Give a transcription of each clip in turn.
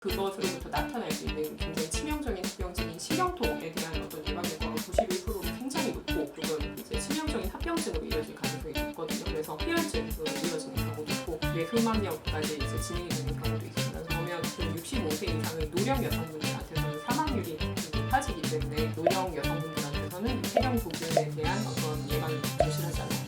그것으로부터 나타날 수 있는 굉장히 치명적인 합병증인 신경통에 대한 어떤 예방 효과가 91%로 굉장히 높고, 그건 이제 치명적인 합병증으로 이어질 가능성이 높거든요. 그래서 폐혈증으로 이어지는 경우도 있고 뇌수막염까지 이제 진행이 되는 경우도 있습니다. 그러면 65세 이상의 노령 여성분들한테서는 사망률이 좀 높아지기 때문에 노령 여성분들한테서는 폐렴 도균에 대한 어떤 예방이 부실하지 않아요.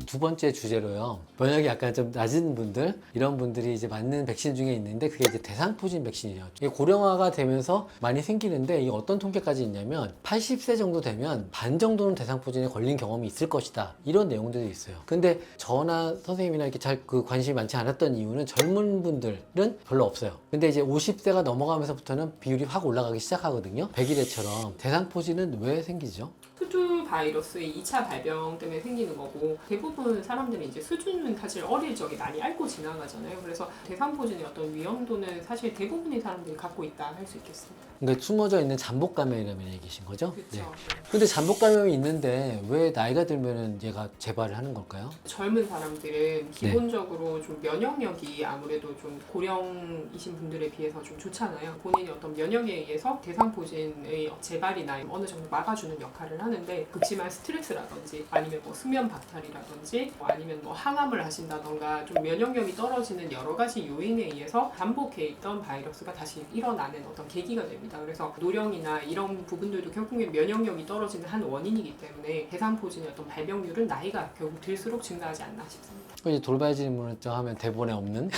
두 번째 주제로요. 면역이 약간 좀 낮은 분들, 이런 분들이 이제 맞는 백신 중에 있는데 그게 이제 대상포진 백신이에요. 이게 고령화가 되면서 많이 생기는데 이게 어떤 통계까지 있냐면 80세 정도 되면 반 정도는 대상포진에 걸린 경험이 있을 것이다. 이런 내용들이 있어요. 근데 저나 선생님이나 이렇게 잘 관심이 많지 않았던 이유는 젊은 분들은 별로 없어요. 근데 이제 50세가 넘어가면서부터는 비율이 확 올라가기 시작하거든요. 백일해처럼. 대상포진은 왜 생기죠? 수두 바이러스의 2차 발병 때문에 생기는 거고, 대부분 사람들이 이제 수두는 사실 어릴 적에 많이 앓고 지나가잖아요. 그래서 대상포진의 어떤 위험도는 사실 대부분의 사람들이 갖고 있다 할 수 있겠습니다. 그러니까 숨어져 있는 잠복감염이라는 얘기신 거죠? 그렇죠. 네. 근데 잠복감염이 있는데 왜 나이가 들면은 얘가 재발을 하는 걸까요? 젊은 사람들은 기본적으로 좀 면역력이 아무래도 좀 고령이신 분들에 비해서 좀 좋잖아요. 본인의 어떤 면역에 의해서 대상포진의 재발이나 어느 정도 막아주는 역할을 하는데, 극심한 스트레스라든지 아니면 뭐 수면 박탈이라든지 아니면 뭐 항암을 하신다던가 좀 면역력이 떨어지는 여러 가지 요인에 의해서 잠복해 있던 바이러스가 다시 일어나는 어떤 계기가 됩니다. 그래서 노령이나 이런 부분들도 결국엔 면역력이 떨어지는 한 원인이기 때문에 대상포진의 어떤 발병률은 나이가 결국 들수록 증가하지 않나 싶습니다. 이제 돌발 질문을 좀 하면 대본에 없는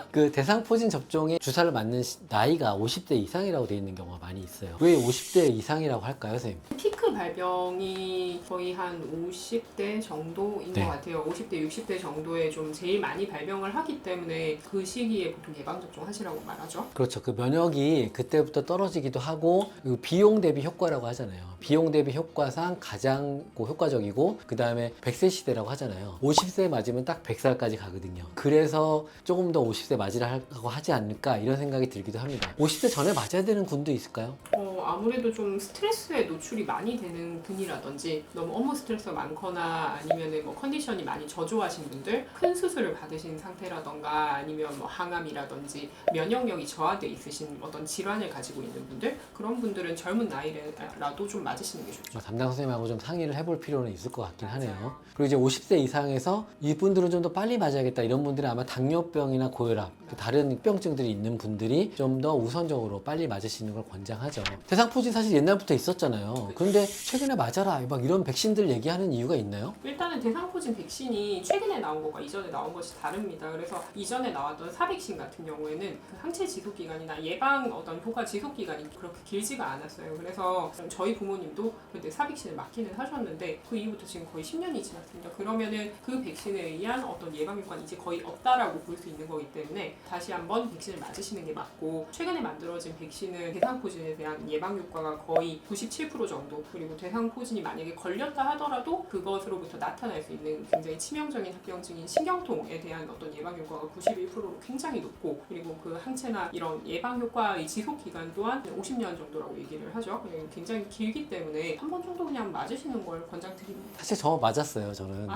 그 대상포진 접종에 주사를 맞는 나이가 50대 이상이라고 되어 있는 경우가 많이 있어요. 왜 50대 이상이라고 할까요, 선생님? 피크 발병이 거의 한 50대 정도인 네. 것 같아요. 50대, 60대 정도에 좀 제일 많이 발병을 하기 때문에 그 시기에 보통 예방접종 하시라고 말하죠. 그렇죠. 그 면역이 그때부터 떨어지기도 하고, 그리고 비용 대비 효과라고 하잖아요. 비용 대비 효과상 가장 효과적이고, 그 다음에 100세 시대라고 하잖아요. 50세 맞으면 딱 100살까지 가거든요. 그래서 조금 더 50세 맞으라고 하지 않을까 이런 생각이 들기도 합니다. 50세 전에 맞아야 되는 군도 있을까요? 아무래도 좀 스트레스에 노출이 많이 되는 분이라든지 너무 업무 스트레스가 많거나 아니면 뭐 컨디션이 많이 저조하신 분들, 큰 수술을 받으신 상태라던가 아니면 뭐 항암이라든지 면역력이 저하돼 있으신 어떤 질환을 가지고 있는 분들, 그런 분들은 젊은 나이라도 좀 맞으시는 게 좋죠. 담당 선생님하고 좀 상의를 해볼 필요는 있을 것 같긴 맞아요. 하네요. 그리고 이제 50세 이상에서 이분들은 좀 더 빨리 맞아야겠다 이런 분들은 아마 당뇨병이나 고혈압, 다른 병증들이 있는 분들이 좀 더 우선적으로 빨리 맞으시는 걸 권장하죠. 대상포진 사실 옛날부터 있었잖아요. 그런데 최근에 맞아라 막 이런 백신들 얘기하는 이유가 있나요? 일단은 대상포진 백신이 최근에 나온 것과 이전에 나온 것이 다릅니다. 그래서 이전에 나왔던 사백신 같은 경우에는 그 항체 지속 기간이나 예방 어떤 효과 지속 기간이 그렇게 길지가 않았어요. 그래서 저희 부모님도 그때 사백신을 맞기는 하셨는데 그 이후부터 지금 거의 10년이 지났습니다. 그러면은 그 백신에 의한 어떤 예방 효과는 이제 거의 없다라고 볼 수 있는 거기 때문에 다시 한번 백신을 맞으시는 게 맞고, 최근에 만들어진 백신은 대상포진에 대한 예방 효과가 거의 97% 정도, 그리고 대상포진이 만약에 걸렸다 하더라도 그것으로부터 나타날 수 있는 굉장히 치명적인 합병증인 신경통에 대한 어떤 예방 효과가 91%로 굉장히 높고, 그리고 그 항체나 이런 예방 효과의 지속 기간 또한 50년 정도라고 얘기를 하죠. 굉장히 길기 때문에 한 번 정도 그냥 맞으시는 걸 권장드립니다. 사실 저 맞았어요, 저는.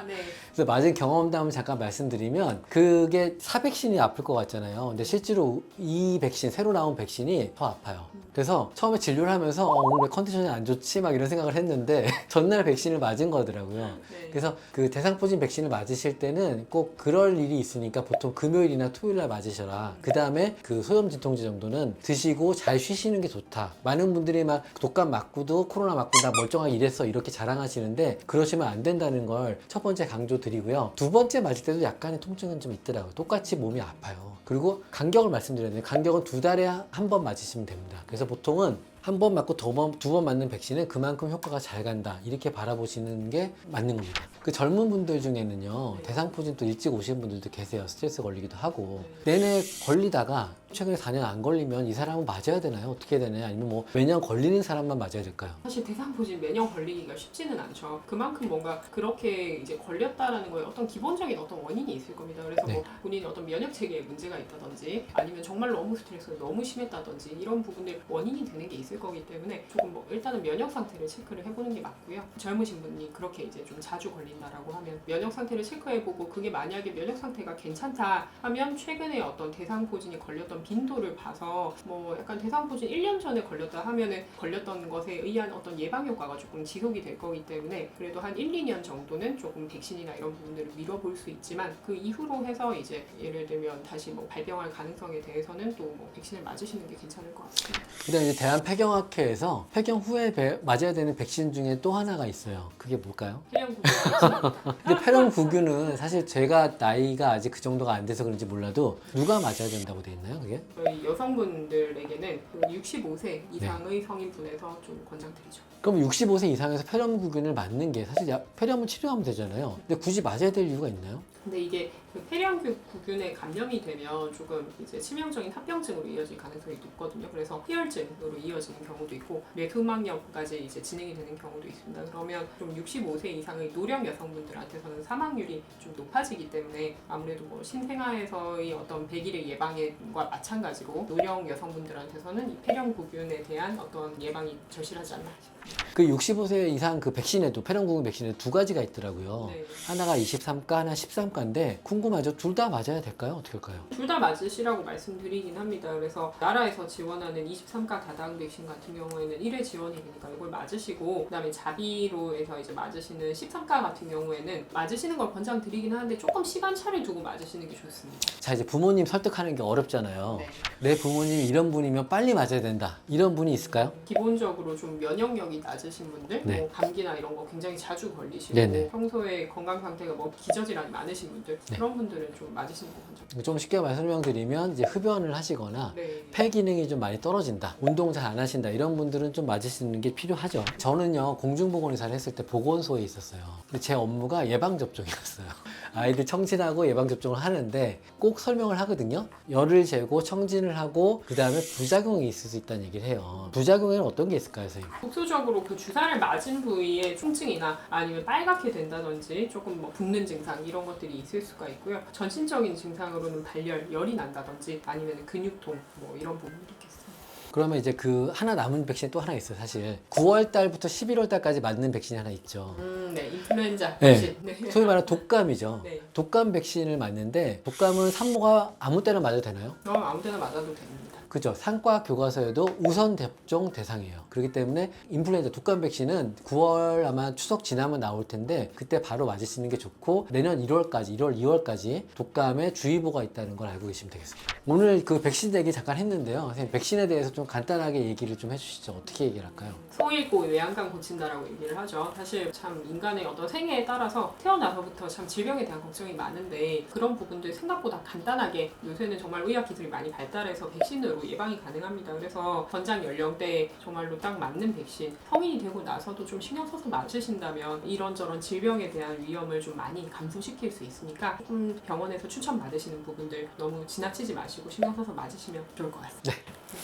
네. 그래서 맞은 경험담을 잠깐 말씀드리면, 그게 사백신이 아플 것 같잖아요. 근데 실제로 이 백신, 새로 나온 백신이 더 아파요. 그래서 처음에 진료를 하면서 오늘 왜 컨디션이 안 좋지? 막 이런 생각을 했는데 전날 백신을 맞은 거더라고요. 네. 그래서 그 대상포진 백신을 맞으실 때는 꼭 그럴 일이 있으니까 보통 금요일이나 토요일날 맞으셔라. 그 다음에 그 소염 진통제 정도는 드시고 잘 쉬시는 게 좋다. 많은 분들이 막 독감 맞고도 코로나 맞고 나 멀쩡하게 이랬어 이렇게 자랑하시는데 그러시면 안 된다는 걸 첫 번째 강조 드리고요. 두 번째 맞을 때도 약간의 통증은 좀 있더라고요. 똑같이 몸이 아파요. 그리고 간격을 말씀드려야 돼요. 간격은 2달에 한 번 맞으시면 됩니다. 그래서 보통은 한 번 맞고 두 번 맞는 백신은 그만큼 효과가 잘 간다 이렇게 바라보시는 게 맞는 겁니다. 그 젊은 분들 중에는요, 대상포진 또 일찍 오시는 분들도 계세요. 스트레스 걸리기도 하고 내내 걸리다가 최근에 4년 안 걸리면 이 사람은 맞아야 되나요? 어떻게 해야 되나요? 아니면 뭐 매년 걸리는 사람만 맞아야 될까요? 사실 대상포진 매년 걸리기가 쉽지는 않죠. 그만큼 뭔가 그렇게 이제 걸렸다라는 거에 어떤 기본적인 어떤 원인이 있을 겁니다. 그래서 뭐 본인이 어떤 면역 체계에 문제가 있다든지 아니면 정말로 업무 스트레스가 너무 심했다든지 이런 부분들 원인이 되는 게 있을 있을 거기 때문에 조금 뭐 일단은 면역 상태를 체크를 해보는 게 맞고요. 젊으신 분이 그렇게 이제 좀 자주 걸린다라고 하면 면역 상태를 체크해보고 그게 만약에 면역 상태가 괜찮다 하면 최근에 어떤 대상포진이 걸렸던 빈도를 봐서 뭐 약간 대상포진 1년 전에 걸렸다 하면은 걸렸던 것에 의한 어떤 예방 효과가 조금 지속이 될 거기 때문에 그래도 한 1, 2년 정도는 조금 백신이나 이런 부분들을 미뤄볼 수 있지만 그 이후로 해서 이제 예를 들면 다시 뭐 발병할 가능성에 대해서는 또 뭐 백신을 맞으시는 게 괜찮을 것 같습니다. 그다음에 이제 대한폐경학회에서 폐경 후에 맞아야 되는 백신 중에 또 하나가 있어요. 그게 뭘까요? 폐렴구조 근데 폐렴구균은 사실 제가 나이가 아직 그 정도가 안 돼서 그런지 몰라도 누가 맞아야 된다고 돼 있나요, 그게? 저희 여성분들에게는 65세 이상의 성인분에서 좀 권장드리죠. 그럼 65세 이상에서 폐렴구균을 맞는 게 사실 폐렴을 치료하면 되잖아요. 근데 굳이 맞아야 될 이유가 있나요? 근데 이게 그 폐렴구균에 감염이 되면 조금 이제 치명적인 합병증으로 이어질 가능성이 높거든요. 그래서 희열증으로 이어지는 경우도 있고 뇌수막염까지 이제 진행이 되는 경우도 있습니다. 그러면 좀 65세 이상의 노령 여성분들한테서는 사망률이 좀 높아지기 때문에 아무래도 뭐 신생아에서의 어떤 백일의 예방과 마찬가지로 노령 여성분들한테서는 이 폐렴구균에 대한 어떤 예방이 절실하지 않나 싶습니다. 그 65세 이상 그 백신에도 폐렴구균 백신에 두 가지가 있더라고요. 네. 하나가 23가, 하나 13가인데 궁금하죠. 둘 다 맞아야 될까요? 어떻게 할까요? 둘 다 맞으시라고 말씀드리긴 합니다. 그래서 나라에서 지원하는 23가 다당 백신 같은 경우에는 1회 지원이 되니까 이걸 맞으시고 그다음에 자비로 해서 이제 맞으시는 13가 같은 경우에는 맞으시는 걸 권장드리긴 하는데 조금 시간차를 두고 맞으시는 게 좋습니다. 자, 이제 부모님 설득하는 게 어렵잖아요. 네. 내 부모님이 이런 분이면 빨리 맞아야 된다. 이런 분이 있을까요? 기본적으로 좀 면역력이 낮으신 분들, 네. 뭐 감기나 이런 거 굉장히 자주 걸리시고 네네. 평소에 건강 상태가 뭐 기저질환이 많으신 분들 네. 그런 분들은 좀 맞으시는 거 권장. 좀 쉽게 설명드리면 이제 흡연을 하시거나 네. 폐 기능이 좀 많이 떨어진다, 운동 잘 안 하신다 이런 분들은 좀 맞으시는 게 필요하죠. 저는요 공중보건의사를 했을 때 보건소에 있었어요. 근데 제 업무가 예방접종이었어요. 아이들 청진하고 예방접종을 하는데 꼭 설명을 하거든요. 열을 재고 청진을 하고 그 다음에 부작용이 있을 수 있다는 얘기를 해요. 부작용에는 어떤 게 있을까요, 선생님? 독소적으로 그 주사를 맞은 부위에 통증이나 아니면 빨갛게 된다든지 조금 뭐 붓는 증상 이런 것들이 있을 수가 있고요. 전신적인 증상으로는 발열, 열이 난다든지 아니면 근육통 뭐 이런 부분이 있겠습니다. 그러면 이제 그 하나 남은 백신이 또 하나 있어요, 사실. 9월 달부터 11월 달까지 맞는 백신이 하나 있죠. 네, 인플루엔자 네. 백신. 네. 소위 말하는 독감이죠. 네. 독감 백신을 맞는데 독감은 산모가 아무 때나 맞아도 되나요? 아무 데나 맞아도 됩니다. 그죠. 상과 교과서에도 우선 접종 대상이에요. 그렇기 때문에 인플루엔자 독감 백신은 9월 아마 추석 지나면 나올 텐데 그때 바로 맞으시는 게 좋고 내년 1월까지 1월 2월까지 독감에 주의보가 있다는 걸 알고 계시면 되겠습니다. 오늘 그 백신 얘기 잠깐 했는데요. 선생님 백신에 대해서 좀 간단하게 얘기를 좀 해주시죠. 어떻게 얘기를 할까요? 소 잃고 외양간 고친다라고 얘기를 하죠. 사실 참 인간의 어떤 생애에 따라서 태어나서부터 참 질병에 대한 걱정이 많은데 그런 부분들 생각보다 간단하게 요새는 정말 의학 기술이 많이 발달해서 백신으로 예방이 가능합니다. 그래서 권장 연령대에 정말로 딱 맞는 백신 성인이 되고 나서도 좀 신경 써서 맞으신다면 이런저런 질병에 대한 위험을 좀 많이 감소시킬 수 있으니까 병원에서 추천받으시는 부분들 너무 지나치지 마시고 신경 써서 맞으시면 좋을 것 같습니다.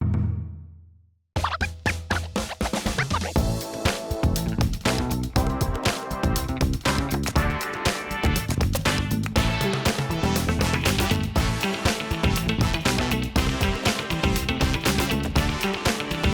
네.